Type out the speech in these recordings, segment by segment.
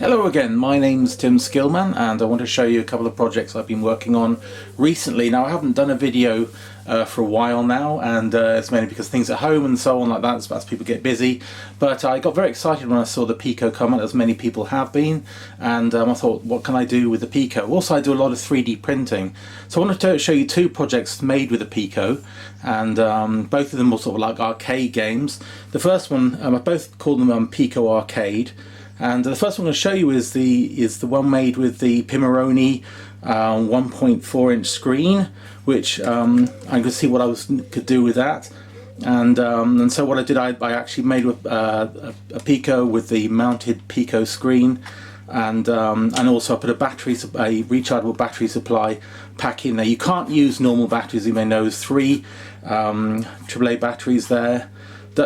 Hello again, my name's Tim Skillman and I want to show you a couple of projects I've been working on recently. Now I haven't done a video for a while now, and it's mainly because things at home and so on like that, as people get busy, but I got very excited when I saw the Pico come out, as many people have been, and I thought, what can I do with the Pico? Also I do a lot of 3D printing, so I wanted to show you two projects made with the Pico, and both of them were sort of like arcade games. The first one, I both call them Pico Arcade. And the first one I'm going to show you is the one made with the Pimoroni 1.4-inch screen, which I could see what I could do with that. And so what I did, I actually made a Pico with the mounted Pico screen, and also I put a rechargeable battery supply pack in there. You can't use normal batteries, you may know. There's three AAA batteries there.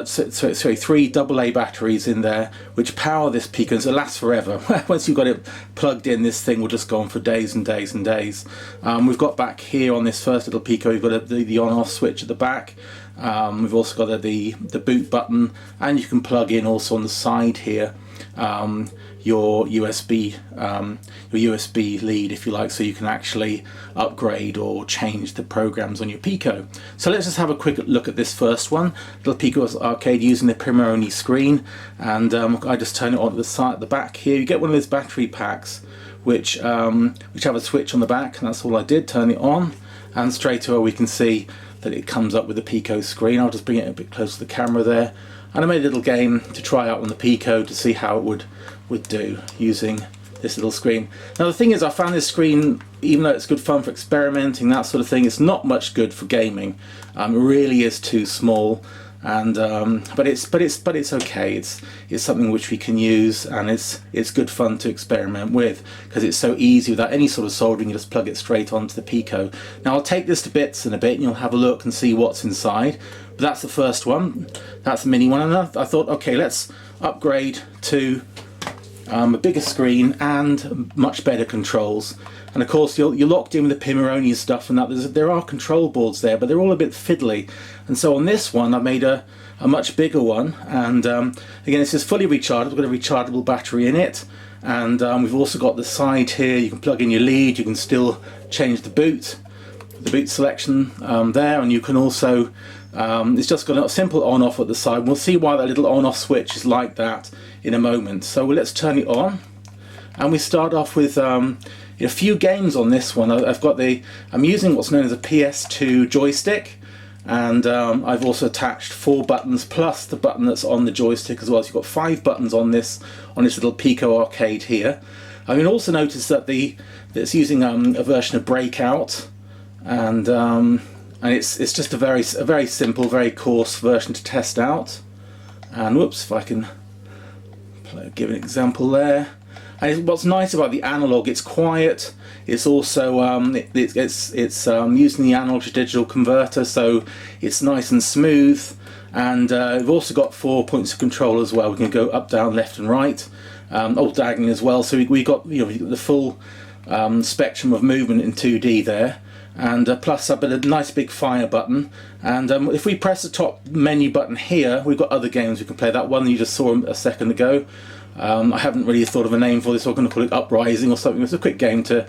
Sorry, three AA batteries in there which power this Pico, so it lasts forever. Once you've got it plugged in, this thing will just go on for days and days and days. We've got back here on this first little Pico, we've got the on-off switch at the back. We've also got the boot button, and you can plug in also on the side here your USB lead, if you like, so you can actually upgrade or change the programs on your Pico. So let's just have a quick look at this first one, little Pico Arcade using the Pimoroni screen, and I just turn it on at the side, at the back here. You get one of those battery packs which have a switch on the back, and that's all I did. Turn it on, and straight away we can see that it comes up with the Pico screen. I'll just bring it a bit closer to the camera there, and I made a little game to try out on the Pico to see how it would do using this little screen. Now the thing is, I found this screen, even though it's good fun for experimenting, that sort of thing, it's not much good for gaming. It really is too small, and but it's okay. It's something which we can use, and it's good fun to experiment with because it's so easy without any sort of soldering. You just plug it straight onto the Pico. Now I'll take this to bits in a bit and you'll have a look and see what's inside, but that's the first one. That's the mini one, and I thought, okay, let's upgrade to a bigger screen and much better controls. And of course you're locked in with the Pimoroni stuff, and that there are control boards there, but they're all a bit fiddly. And so on this one I made a much bigger one, and again, this is fully rechargeable. We've got a rechargeable battery in it, and we've also got the side here. You can plug in your lead, you can still change the boot selection there, and you can also it's just got a simple on-off at the side. We'll see why that little on-off switch is like that in a moment. So let's turn it on, and we start off with a few games on this one. I'm using what's known as a PS2 joystick, and I've also attached 4 buttons plus the button that's on the joystick as well. So you've got 5 buttons on this little Pico Arcade here. I mean, also notice that it's using a version of Breakout, and it's just a very simple, very coarse version to test out. And whoops, if I can give an example there. And what's nice about the analog, it's quiet. It's also it's using the analog to digital converter, so it's nice and smooth. And we've also got 4 points of control as well. We can go up, down, left, and right, diagonally as well. So we got the full spectrum of movement in 2D there. And plus I've got a nice big fire button, and if we press the top menu button here, we've got other games we can play. That one you just saw a second ago, I haven't really thought of a name for this, so I'm going to call it Uprising or something. It's a quick game to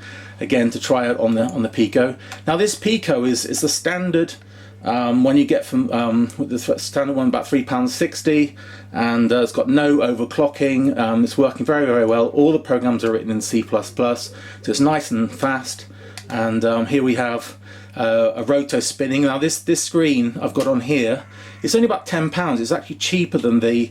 try out on the Pico. Now this Pico is the standard one you get from the standard one, about £3.60, and it's got no overclocking. It's working very, very well. All the programs are written in C++, so it's nice and fast. And here we have a roto spinning. Now this screen I've got on here, it's only about £10. It's actually cheaper than the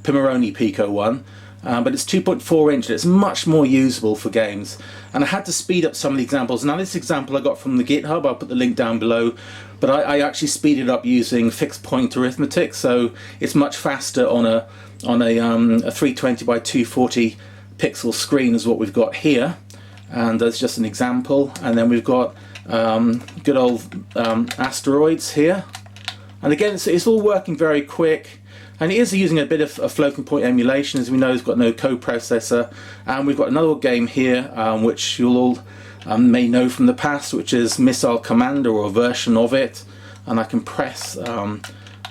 Pimoroni Pico one, but it's 2.4 inch. It's much more usable for games. And I had to speed up some of the examples. Now this example I got from the GitHub. I'll put the link down below. But I actually speeded up using fixed point arithmetic, so it's much faster on a 320 by 240 pixel screen is what we've got here, and that's just an example. And then we've got good old asteroids here, and again it's all working very quick, and it is using a bit of a floating point emulation. As we know, it's got no coprocessor. And we've got another game here which you'll all may know from the past, which is Missile Commander, or a version of it. And I can press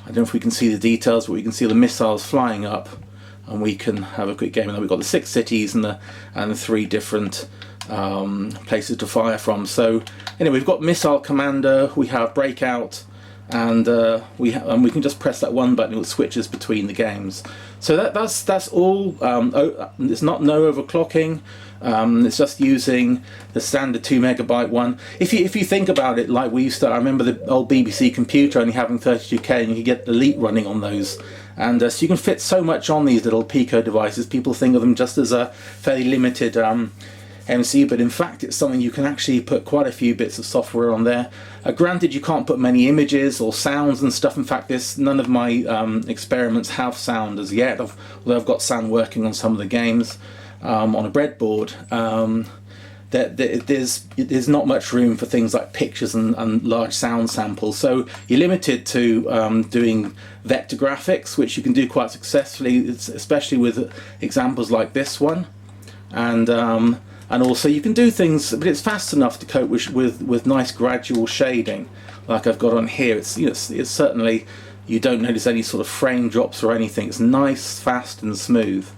I don't know if we can see the details, but we can see the missiles flying up. and we can have a quick game. And then we've got the 6 cities and the 3 different places to fire from. So anyway, we've got Missile Commander, we have Breakout, and we can just press that one button, it switches between the games. So that's all. It's not no overclocking. It's just using the standard 2 megabyte one. If you think about it, like we used to, I remember the old BBC computer only having 32K, and you could get Elite running on those. And so you can fit so much on these little Pico devices. People think of them just as a fairly limited MC, but in fact it's something you can actually put quite a few bits of software on there. Granted, you can't put many images or sounds and stuff. In fact, none of my experiments have sound as yet, although I've got sound working on some of the games on a breadboard. There's not much room for things like pictures and large sound samples, so you're limited to doing vector graphics, which you can do quite successfully, especially with examples like this one. And also you can do things, but it's fast enough to cope with nice gradual shading, like I've got on here. It's certainly, you don't notice any sort of frame drops or anything. It's nice, fast, and smooth.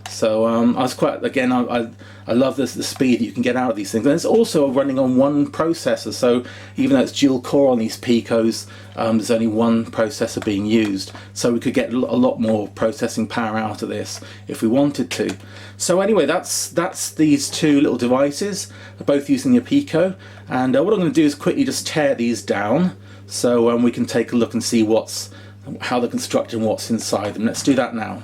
So I was quite, again, I love the speed that you can get out of these things, and it's also running on one processor. So even though it's dual core on these Picos, there's only one processor being used. So we could get a lot more processing power out of this if we wanted to. So anyway, that's these 2 little devices, both using a Pico. And what I'm going to do is quickly just tear these down, so we can take a look and see how they're constructed and what's inside them. Let's do that now.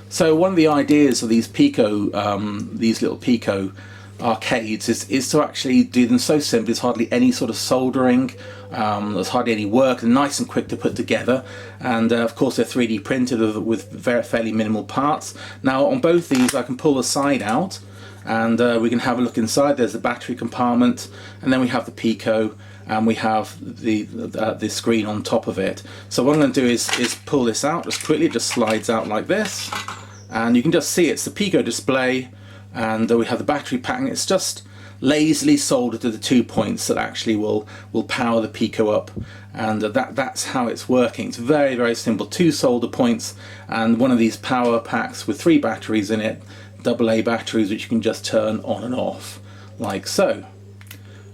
So one of the ideas of these these little Pico arcades is to actually do them so simple. There's hardly any sort of soldering, there's hardly any work, they're nice and quick to put together, and of course they're 3D printed with fairly minimal parts. Now on both these I can pull the side out, and we can have a look inside. There's the battery compartment, and then we have the Pico, and we have the screen on top of it. So what I'm going to do is pull this out just quickly. It just slides out like this, and you can just see it's the Pico display, and we have the battery pack, and it's just lazily soldered to the 2 points that actually will power the Pico up, and that's how it's working. It's very, very simple. 2 solder points and one of these power packs with 3 batteries in it, AA batteries, which you can just turn on and off like so.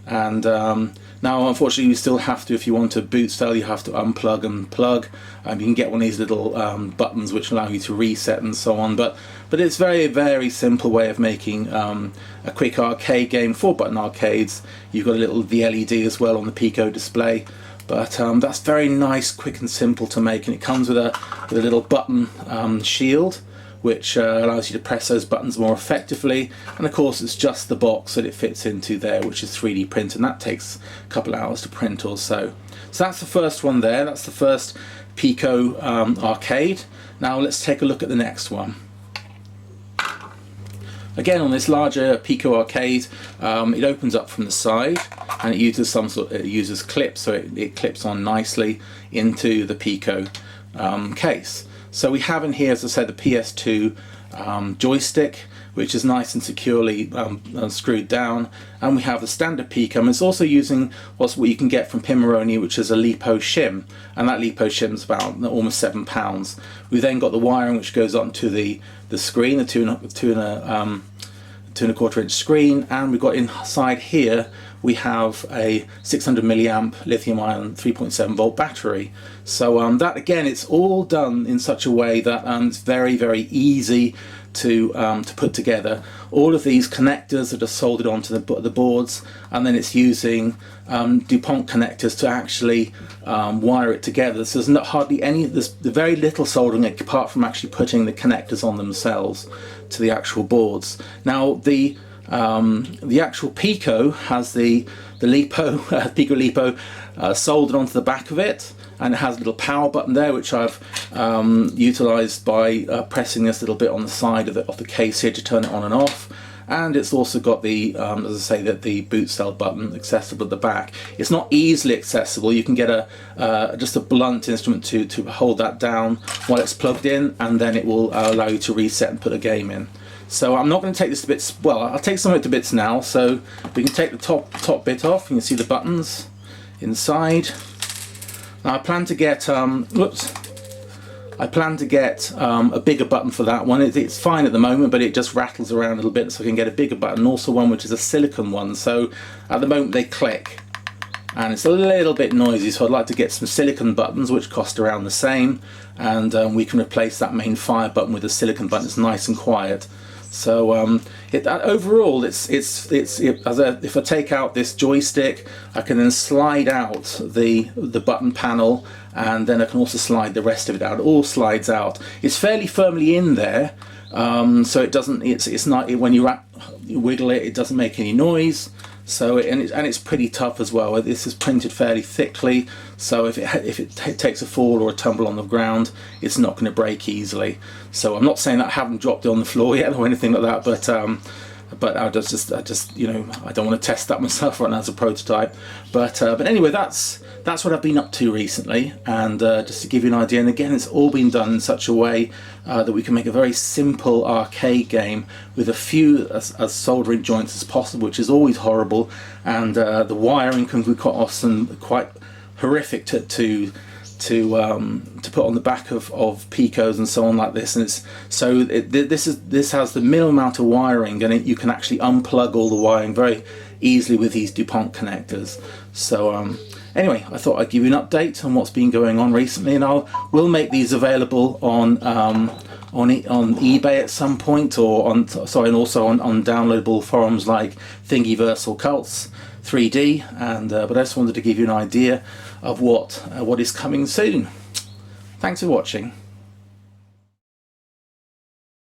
And now unfortunately you still have to, if you want to boot style, you have to unplug and plug. You can get one of these little buttons which allow you to reset and so on, but it's very, very simple way of making a quick arcade game. 4-button arcades. You've got a little LED as well on the Pico display, but that's very nice, quick and simple to make, and it comes with a little button shield, which allows you to press those buttons more effectively. And of course it's just the box that it fits into there, which is 3D printed, and that takes a couple of hours to print or so. So that's the first one there. That's the first Pico arcade. Now let's take a look at the next one. Again, on this larger Pico arcade, it opens up from the side, and it uses clips, so it clips on nicely into the Pico case. So we have in here, as I said, the PS2 joystick, which is nice and securely screwed down, and we have the standard Pico, and it's also using what you can get from Pimoroni, which is a LiPo Shim, and that LiPo Shim is about almost £7. We've then got the wiring which goes onto the screen, the 2.25 inch screen, and we've got inside here we have a 600 milliamp lithium ion 3.7 volt battery. So that again, it's all done in such a way that it's very, very easy to put together. All of these connectors are just soldered onto the boards, and then it's using DuPont connectors to actually wire it together. So there's hardly any, there's very little soldering apart from actually putting the connectors on themselves to the actual boards. Now the actual Pico has the LiPo, Pico LiPo soldered onto the back of it, and it has a little power button there, which I've utilised by pressing this little bit on the side of the case here to turn it on and off. And it's also got the, as I say, the boot cell button accessible at the back. It's not easily accessible. You can get just a blunt instrument to hold that down while it's plugged in, and then it will allow you to reset and put a game in. So I'm not going to take this to bits. Well, I'll take some of it to bits now. So we can take the top bit off. You can see the buttons inside. Now I plan to get, I plan to get a bigger button for that one. It's fine at the moment, but it just rattles around a little bit, so I can get a bigger button. Also one which is a silicone one, so at the moment they click and it's a little bit noisy, so I'd like to get some silicone buttons which cost around the same, and we can replace that main fire button with a silicone button. It's nice and quiet. So overall, if I take out this joystick, I can then slide out the button panel, and then I can also slide the rest of it out. It all slides out. It's fairly firmly in there, so it doesn't. It's not, when you wiggle it, it doesn't make any noise. So and it's pretty tough as well. This is printed fairly thickly, so if it takes a fall or a tumble on the ground, it's not going to break easily. So I'm not saying that I haven't dropped it on the floor yet or anything like that, but I just you know, I don't want to test that myself right now as a prototype. But anyway, that's what I've been up to recently, and just to give you an idea. And again, it's all been done in such a way that we can make a very simple arcade game with a few as soldering joints as possible, which is always horrible, and the wiring can be quite often quite horrific to put on the back of Picos and so on like this. And this has the minimal amount of wiring, and you can actually unplug all the wiring very easily with these DuPont connectors. So anyway, I thought I'd give you an update on what's been going on recently, and we'll make these available on eBay at some point, or and also on downloadable forums like Thingiverse or Cults 3D. And but I just wanted to give you an idea of what is coming soon. Thanks for watching.